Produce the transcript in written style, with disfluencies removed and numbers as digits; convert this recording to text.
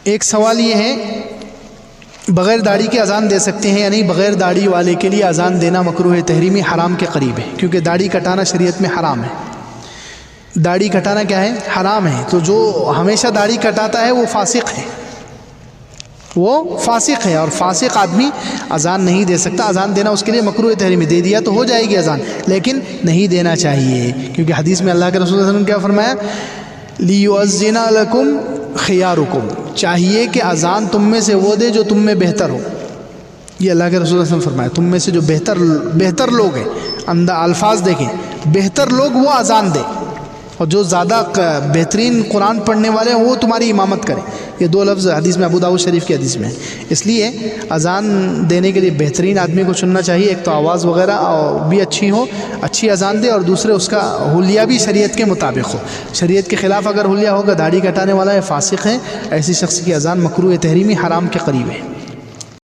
ایک سوال یہ ہے بغیر داڑھی کے اذان دے سکتے ہیں یا نہیں؟ بغیر داڑھی والے کے لیے اذان دینا مکروہ تحریمی حرام کے قریب ہے، کیونکہ داڑھی کٹانا شریعت میں حرام ہے۔ داڑھی کٹانا کیا ہے؟ حرام ہے۔ تو جو ہمیشہ داڑھی کٹاتا ہے وہ فاسق ہے، وہ فاسق ہے، اور فاسق آدمی اذان نہیں دے سکتا۔ اذان دینا اس کے لیے مکروہ تحریمی، دے دیا تو ہو جائے گی اذان، لیکن نہیں دینا چاہیے، کیونکہ حدیث میں اللہ کے رسول صلی اللہ علیہ وسلم کیا فرمایا؟ لِيُؤَذِّنَ لَكُمْ خِيَارُكُمْ، چاہیے کہ اذان تم میں سے وہ دے جو تم میں بہتر ہو۔ یہ اللہ کے رسول صلی اللہ علیہ وسلم فرمایا، تم میں سے جو بہتر لوگ ہیں، الفاظ دیکھیں، بہتر لوگ وہ اذان دے، اور جو زیادہ بہترین قرآن پڑھنے والے ہیں وہ تمہاری امامت کریں۔ یہ دو لفظ حدیث میں، ابو داؤد شریف کی حدیث میں ہے۔ اس لیے اذان دینے کے لیے بہترین آدمی کو چننا چاہیے، ایک تو آواز وغیرہ بھی اچھی ہو، اچھی اذان دے، اور دوسرے اس کا حلیہ بھی شریعت کے مطابق ہو۔ شریعت کے خلاف اگر حلیہ ہوگا، داڑھی کٹانے والا ہے، فاسق ہے، ایسی شخص کی اذان مکروہ تحریمی حرام کے قریب ہے۔